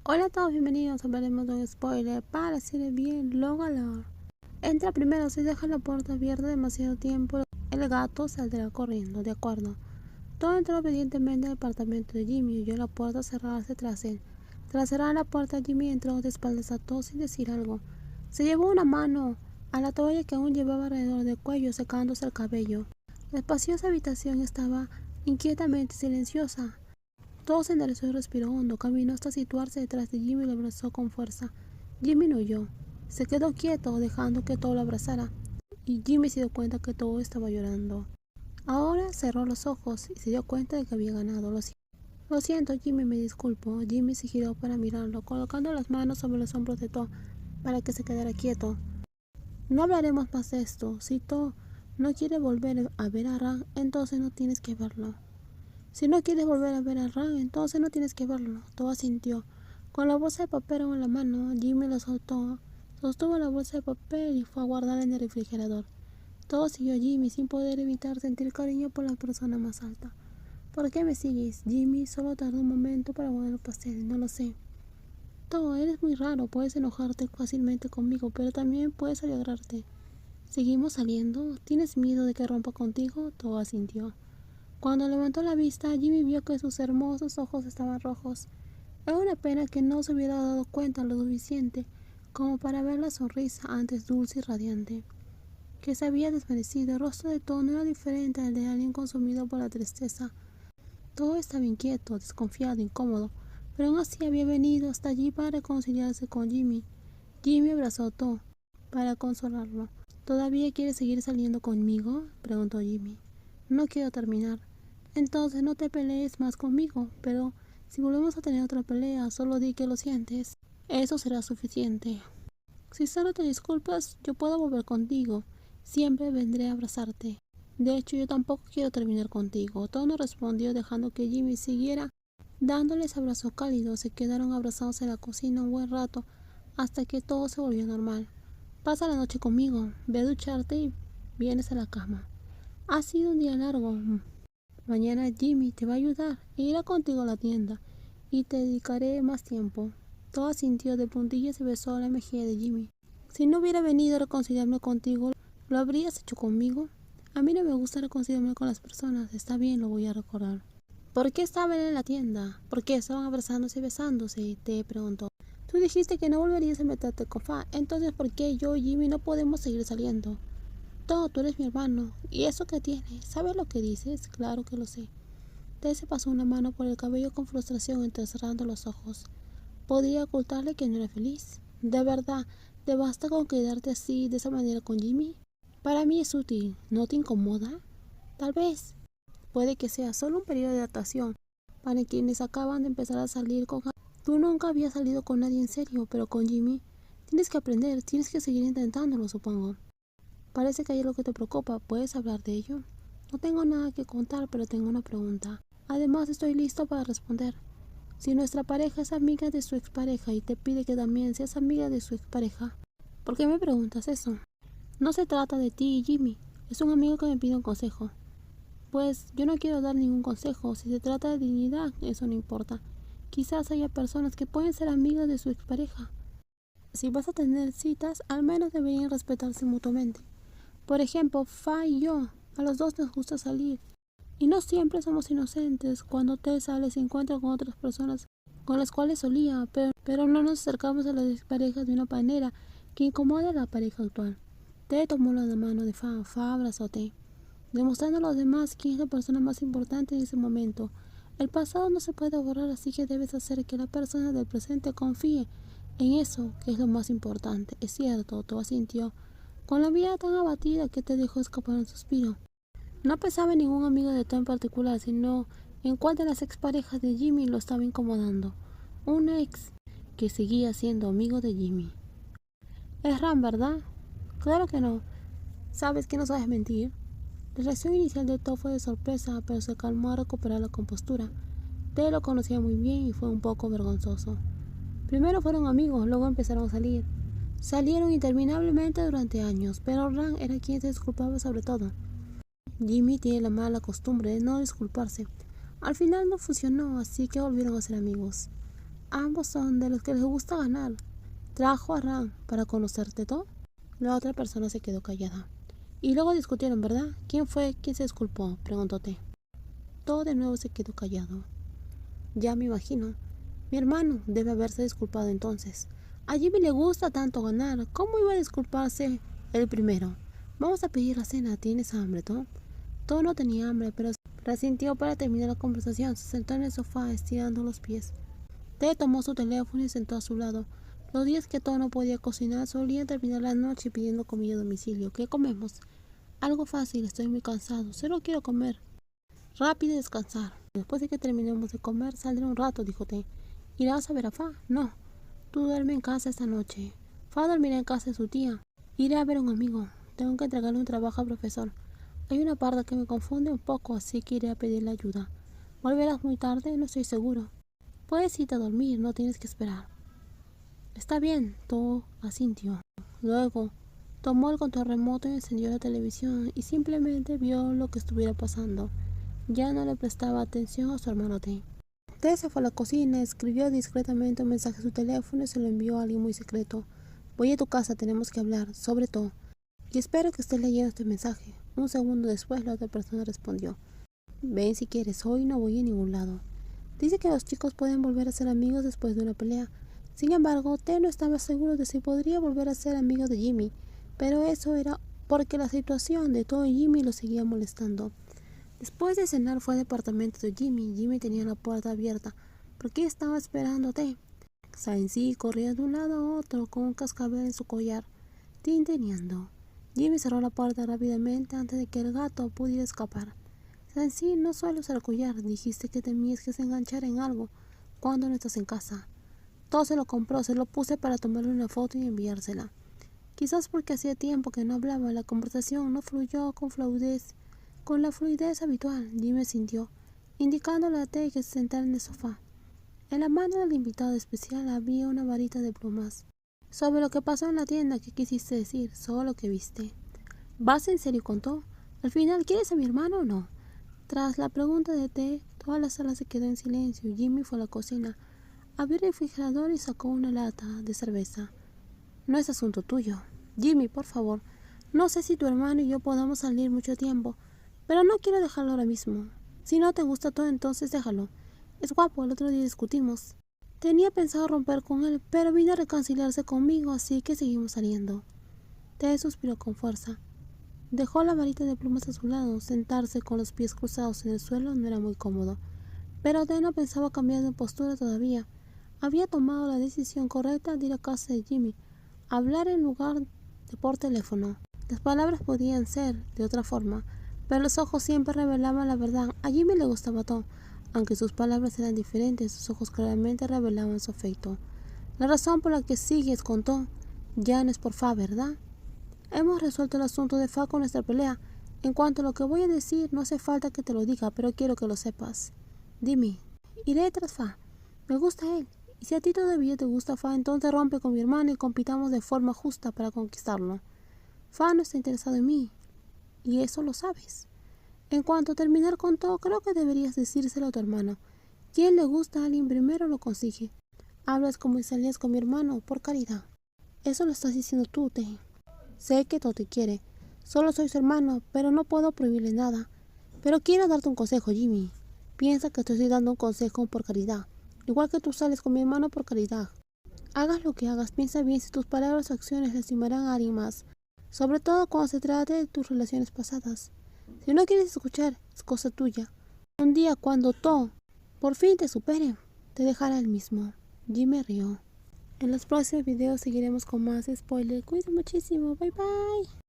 Hola a todos, bienvenidos. Hablaremos de un spoiler para la serie Bien Logalore. Entra primero, si deja la puerta abierta demasiado tiempo, el gato saldrá corriendo, de acuerdo. Todo entró obedientemente al apartamento de Jimmy y oyó la puerta cerrarse tras él. Tras cerrar la puerta, Jimmy entró de espaldas a todos sin decir algo. Se llevó una mano a la toalla que aún llevaba alrededor del cuello, secándose el cabello. La espaciosa habitación estaba inquietamente silenciosa. Todo se enderezó y respiró hondo. Caminó hasta situarse detrás de Jimmy y lo abrazó con fuerza. Jimmy no huyó. Se quedó quieto, dejando que todo lo abrazara. Y Jimmy se dio cuenta que todo estaba llorando. Ahora cerró los ojos y se dio cuenta de que había ganado. Lo siento, Jimmy, me disculpo. Jimmy se giró para mirarlo, colocando las manos sobre los hombros de To para que se quedara quieto. No hablaremos más de esto. Si To no quiere volver a ver a Ran, entonces no tienes que verlo. Si no quieres volver a ver a Ran, entonces no tienes que verlo. Todo asintió. Con la bolsa de papel en la mano, Jimmy la soltó. Sostuvo la bolsa de papel y fue a guardarla en el refrigerador. Todo siguió a Jimmy sin poder evitar sentir cariño por la persona más alta. ¿Por qué me sigues? Jimmy solo tardó un momento para guardar el pastel. No lo sé. Todo, eres muy raro. Puedes enojarte fácilmente conmigo, pero también puedes alegrarte. ¿Seguimos saliendo? ¿Tienes miedo de que rompa contigo? Todo asintió. Cuando levantó la vista, Jimmy vio que sus hermosos ojos estaban rojos. Era una pena que no se hubiera dado cuenta lo suficiente como para ver la sonrisa antes dulce y radiante, que se había desvanecido. El rostro de Todo no era diferente al de alguien consumido por la tristeza. Todo estaba inquieto, desconfiado, incómodo, pero aún así había venido hasta allí para reconciliarse con Jimmy. Jimmy abrazó a Todo para consolarlo. ¿Todavía quieres seguir saliendo conmigo?, preguntó Jimmy. No quiero terminar. Entonces no te pelees más conmigo, pero si volvemos a tener otra pelea, solo di que lo sientes. Eso será suficiente. Si solo te disculpas, yo puedo volver contigo. Siempre vendré a abrazarte. De hecho, yo tampoco quiero terminar contigo. Todo no respondió, dejando que Jimmy siguiera dándoles abrazos cálidos. Se quedaron abrazados en la cocina un buen rato, hasta que todo se volvió normal. Pasa la noche conmigo, ve a ducharte y vienes a la cama. Ha sido un día largo. Mañana Jimmy te va a ayudar e irá contigo a la tienda y te dedicaré más tiempo. Todo asintió de puntillas y besó la mejilla de Jimmy. Si no hubiera venido a reconciliarme contigo, ¿lo habrías hecho conmigo? A mí no me gusta reconciliarme con las personas. Está bien, lo voy a recordar. ¿Por qué estaban en la tienda? ¿Por qué estaban abrazándose y besándose?, te preguntó. Tú dijiste que no volverías a meterte con Fa. Entonces, ¿por qué yo y Jimmy no podemos seguir saliendo? Todo, tú eres mi hermano. ¿Y eso qué tiene? ¿Sabes lo que dices? Claro que lo sé. Ted se pasó una mano por el cabello con frustración, entrecerrando los ojos. Podría ocultarle que no era feliz. ¿De verdad te basta con quedarte así, de esa manera con Jimmy? Para mí es útil. ¿No te incomoda? Tal vez. Puede que sea solo un periodo de adaptación para quienes acaban de empezar a salir con... Tú nunca habías salido con nadie en serio, pero con Jimmy tienes que aprender, tienes que seguir intentándolo, supongo. Parece que hay algo que te preocupa. ¿Puedes hablar de ello? No tengo nada que contar, pero tengo una pregunta. Además, estoy listo para responder. Si nuestra pareja es amiga de su expareja y te pide que también seas amiga de su expareja, ¿por qué me preguntas eso? No se trata de ti y Jimmy. Es un amigo que me pide un consejo. Pues yo no quiero dar ningún consejo. Si se trata de dignidad, eso no importa. Quizás haya personas que pueden ser amigas de su expareja. Si vas a tener citas, al menos deberían respetarse mutuamente. Por ejemplo, Fa y yo, a los dos nos gusta salir. Y no siempre somos inocentes. Cuando Ted sale se encuentra con otras personas con las cuales solía, pero no nos acercamos a las parejas de una manera que incomoda a la pareja actual. Ted tomó la mano de Fa. Fa abrazó a Ted, demostrando a los demás quién es la persona más importante en ese momento. El pasado no se puede borrar, así que debes hacer que la persona del presente confíe en eso, que es lo más importante. Es cierto, todo asintió, con la vida tan abatida que te dejó escapar un suspiro. No pensaba en ningún amigo de Tom en particular, sino en cuál de las exparejas de Jimmy lo estaba incomodando. Un ex que seguía siendo amigo de Jimmy. Es Ram, ¿verdad? Claro que no. Sabes que no sabes mentir. La reacción inicial de Tom fue de sorpresa, pero se calmó a recuperar la compostura. Ted lo conocía muy bien y fue un poco vergonzoso. Primero fueron amigos, luego empezaron a salir. Salieron interminablemente durante años, pero Ram era quien se disculpaba sobre todo. Jimmy tiene la mala costumbre de no disculparse. Al final no funcionó, así que volvieron a ser amigos. Ambos son de los que les gusta ganar. ¿Trajo a Ran para conocerte todo? La otra persona se quedó callada. Y luego discutieron, ¿verdad? ¿Quién fue quien se disculpó? Preguntó T. Todo de nuevo se quedó callado. Ya me imagino. Mi hermano debe haberse disculpado entonces. A Jimmy le gusta tanto ganar. ¿Cómo iba a disculparse el primero? Vamos a pedir la cena. ¿Tienes hambre, Tom? Tom no tenía hambre, pero resintió para terminar la conversación. Se sentó en el sofá estirando los pies. T tomó su teléfono y se sentó a su lado. Los días que Tom no podía cocinar solía terminar la noche pidiendo comida a domicilio. ¿Qué comemos? Algo fácil, estoy muy cansado. Solo quiero comer. Rápido y descansar. Después de que terminemos de comer, saldré un rato, dijo T. ¿Irás a ver a Fa? No. Tú duerme en casa esta noche. Fa dormirá en casa de su tía. Iré a ver a un amigo. Tengo que entregarle un trabajo al profesor. Hay una parte que me confunde un poco, así que iré a pedirle ayuda. ¿Volverás muy tarde? No estoy seguro. Puedes irte a dormir, no tienes que esperar. Está bien, To asintió. Luego, tomó el control remoto y encendió la televisión y simplemente vio lo que estuviera pasando. Ya no le prestaba atención a su hermano T. T se fue a la cocina, escribió discretamente un mensaje a su teléfono y se lo envió a alguien muy secreto. Voy a tu casa, tenemos que hablar, sobre todo. Y espero que estés leyendo este mensaje. Un segundo después la otra persona respondió. Ven si quieres, hoy no voy a ningún lado. Dice que los chicos pueden volver a ser amigos después de una pelea. Sin embargo, T no estaba seguro de si podría volver a ser amigo de Jimmy, pero eso era porque la situación de Tom y Jimmy lo seguía molestando. Después de cenar fue al departamento de Jimmy. Jimmy tenía la puerta abierta porque estaba esperando a T. Sansi corría de un lado a otro con un cascabel en su collar, tintineando. Jimmy cerró la puerta rápidamente antes de que el gato pudiera escapar. Sansi, no suelo usar collar. Dijiste que temías que se enganchara en algo cuando no estás en casa. Todo se lo compró, se lo puse para tomarle una foto y enviársela. Quizás porque hacía tiempo que no hablaba, la conversación no fluyó con la fluidez habitual. Jimmy sintió, indicándole a T que se sentara en el sofá. En la mano del invitado especial había una varita de plumas. Sobre lo que pasó en la tienda, ¿qué quisiste decir? Solo lo que viste. ¿Vas en serio con todo? Al final, ¿quieres a mi hermano o no? Tras la pregunta de T, toda la sala se quedó en silencio. Jimmy fue a la cocina, abrió el refrigerador y sacó una lata de cerveza. No es asunto tuyo. Jimmy, por favor. No sé si tu hermano y yo podamos salir mucho tiempo, pero no quiero dejarlo ahora mismo. Si no te gusta todo, entonces déjalo. Es guapo, el otro día discutimos. Tenía pensado romper con él, pero vino a reconciliarse conmigo, así que seguimos saliendo. T suspiró con fuerza. Dejó la varita de plumas a su lado. Sentarse con los pies cruzados en el suelo no era muy cómodo. Pero T no pensaba cambiar de postura todavía. Había tomado la decisión correcta de ir a casa de Jimmy, hablar en lugar de por teléfono. Las palabras podían ser de otra forma, pero los ojos siempre revelaban la verdad. A Jimmy le gustaba Tom. Aunque sus palabras eran diferentes, sus ojos claramente revelaban su afecto. La razón por la que sigues con Tom ya no es por Fa, ¿verdad? Hemos resuelto el asunto de Fa con nuestra pelea. En cuanto a lo que voy a decir, no hace falta que te lo diga, pero quiero que lo sepas. Dime, iré tras Fa. Me gusta él. Y si a ti todavía te gusta Fa, entonces rompe con mi hermano y compitamos de forma justa para conquistarlo. Fa no está interesado en mí, y eso lo sabes. En cuanto a terminar con todo, creo que deberías decírselo a tu hermano. Quien le gusta a alguien primero lo consigue. Hablas como si salías con mi hermano, por caridad. Eso lo estás diciendo tú, T. Sé que todo te quiere. Solo soy su hermano, pero no puedo prohibirle nada. Pero quiero darte un consejo, Jimmy. Piensa que te estoy dando un consejo por caridad. Igual que tú sales con mi hermano por caridad. Hagas lo que hagas, piensa bien si tus palabras o acciones lastimarán a alguien más. Sobre todo cuando se trate de tus relaciones pasadas. Si no quieres escuchar, es cosa tuya. Un día cuando todo por fin te supere, te dejará el mismo. Jimmy rió. En los próximos videos seguiremos con más spoilers. Cuídense muchísimo. Bye bye.